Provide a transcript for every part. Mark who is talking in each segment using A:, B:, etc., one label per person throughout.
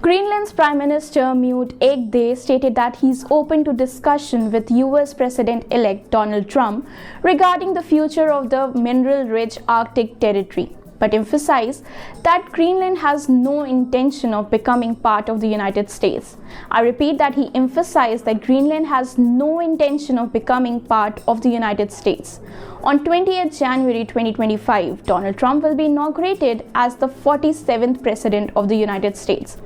A: Greenland's Prime Minister Ek stated that he's open to discussion with US President-elect Donald Trump regarding the future of the mineral-rich Arctic territory, but emphasized that Greenland has no intention of becoming part of the United States. I repeat that he emphasized that Greenland has no intention of becoming part of the United States. On 20th January 2025, Donald Trump will be inaugurated as the 47th President of the United States.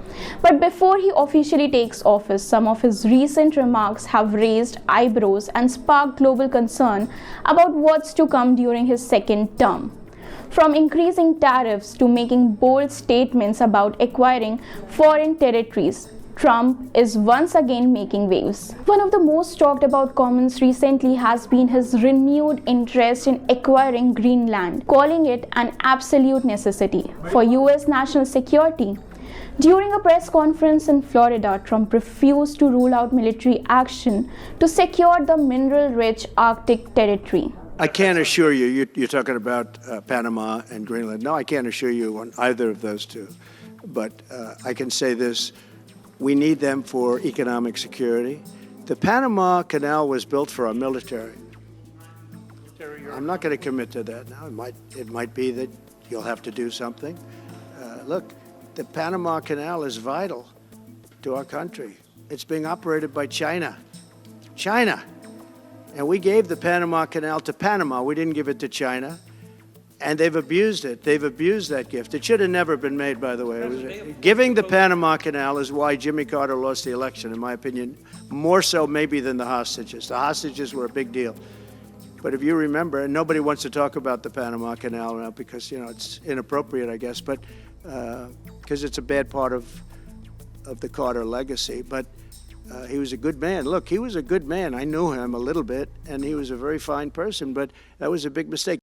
A: But before he officially takes office, some of his recent remarks have raised eyebrows and sparked global concern about what's to come during his second term. From increasing tariffs to making bold statements about acquiring foreign territories, Trump is once again making waves. One of the most talked about comments recently has been his renewed interest in acquiring Greenland, calling it an absolute necessity for US national security. During a press conference in Florida, Trump refused to rule out military action to secure the mineral-rich Arctic territory.
B: I can't assure you, you're talking about Panama and Greenland. No, I can't assure you on either of those two. But I can say this, we need them for economic security. The Panama Canal was built for our military. I'm not going to commit to that now. It might be that you'll have to do something. Look, the Panama Canal is vital to our country. It's being operated by China. And we gave the Panama Canal to Panama. We didn't give it to China. And they've abused it. They've abused that gift. It should have never been made, by the way. Giving the Panama Canal is why Jimmy Carter lost the election, in my opinion, more so maybe than the hostages. The hostages were a big deal. But if you remember, and nobody wants to talk about the Panama Canal now because, it's inappropriate, I guess, but because it's a bad part of the Carter legacy. But he was a good man. Look, he was a good man. I knew him a little bit, and he was a very fine person, but that was a big mistake.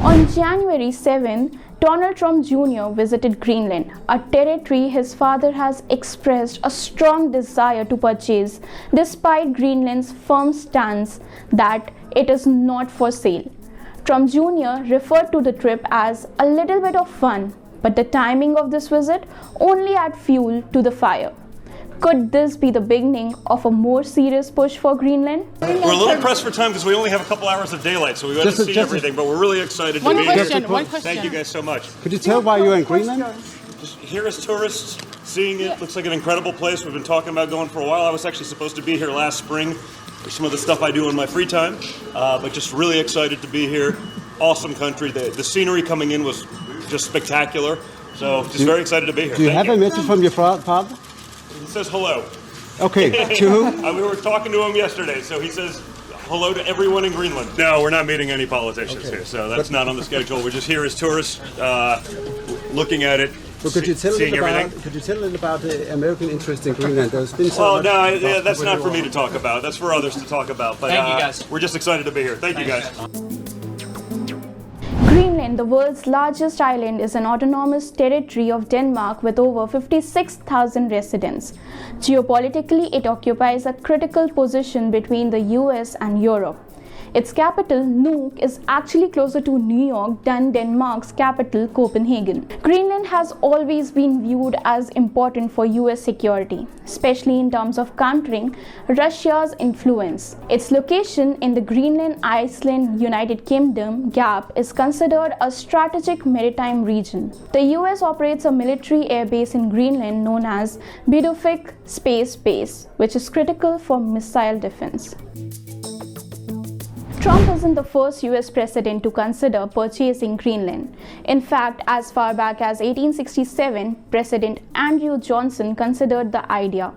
A: On January 7, Donald Trump Jr. visited Greenland, a territory his father has expressed a strong desire to purchase, despite Greenland's firm stance that it is not for sale. Trump Jr. referred to the trip as a little bit of fun, but the timing of this visit only added fuel to the fire. Could this be the beginning of a more serious push for Greenland?
C: We're a little pressed for time because we only have a couple hours of daylight, so we got to see everything, but we're really excited to be here.
D: One question.
C: Thank you guys so much.
D: Could you tell why you're in Greenland?
C: Just here as tourists, seeing it, looks like an incredible place. We've been talking about going for a while. I was actually supposed to be here last spring for some of the stuff I do in my free time, but just really excited to be here. Awesome country. The scenery coming in was just spectacular, so just very excited to be here.
D: Do you have a message from your father?
C: He says hello.
D: Okay, to who?
C: We were talking to him yesterday, so he says hello to everyone in Greenland. No, we're not meeting any politicians here, so that's not on the schedule. We're just here as tourists, looking at it, seeing everything.
D: Could you tell a little about the American interest in Greenland? There's been
C: that's not for me to talk about. That's for others to talk about. But
E: thank you guys.
C: We're just excited to be here. Thank you guys.
A: Greenland, the world's largest island, is an autonomous territory of Denmark with over 56,000 residents. Geopolitically, it occupies a critical position between the US and Europe. Its capital, Nuuk, is actually closer to New York than Denmark's capital, Copenhagen. Greenland has always been viewed as important for US security, especially in terms of countering Russia's influence. Its location in the Greenland-Iceland-United Kingdom gap is considered a strategic maritime region. The US operates a military air base in Greenland known as Bidufik Space Base, which is critical for missile defense. Trump isn't the first US president to consider purchasing Greenland. In fact, as far back as 1867, President Andrew Johnson considered the idea.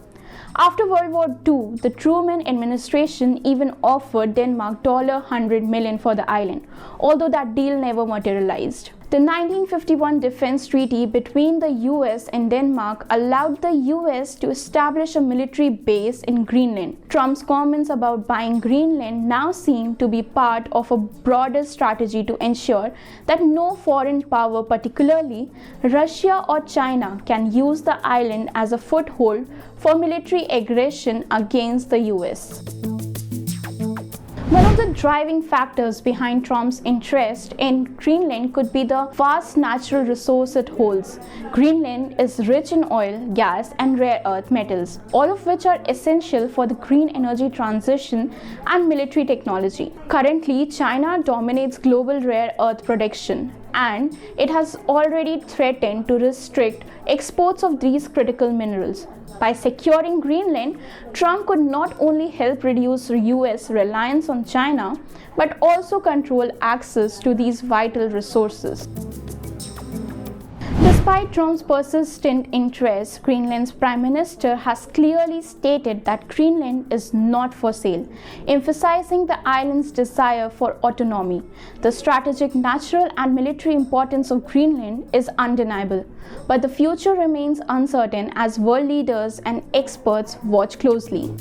A: After World War II, the Truman administration even offered Denmark $100 million for the island, although that deal never materialized. The 1951 defense treaty between the US and Denmark allowed the US to establish a military base in Greenland. Trump's comments about buying Greenland now seem to be part of a broader strategy to ensure that no foreign power, particularly Russia or China, can use the island as a foothold for military aggression against the US. One of the driving factors behind Trump's interest in Greenland could be the vast natural resource it holds. Greenland is rich in oil, gas, and rare earth metals, all of which are essential for the green energy transition and military technology. Currently, China dominates global rare earth production, and it has already threatened to restrict exports of these critical minerals. By securing Greenland, Trump could not only help reduce US reliance on China, but also control access to these vital resources. Despite Trump's persistent interest, Greenland's Prime Minister has clearly stated that Greenland is not for sale, emphasizing the island's desire for autonomy. The strategic, natural, and military importance of Greenland is undeniable, but the future remains uncertain as world leaders and experts watch closely.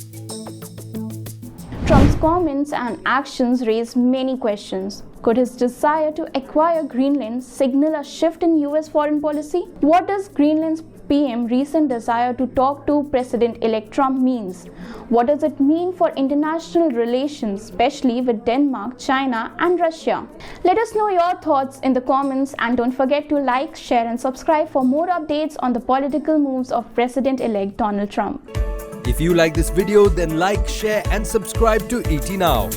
A: Trump's comments and actions raise many questions. Could his desire to acquire Greenland signal a shift in US foreign policy? What does Greenland's PM's recent desire to talk to President-elect Trump means? What does it mean for international relations, especially with Denmark, China, and Russia? Let us know your thoughts in the comments, and don't forget to like, share, and subscribe for more updates on the political moves of President-elect Donald Trump.
E: If you like this video, then like, share and subscribe to ET Now.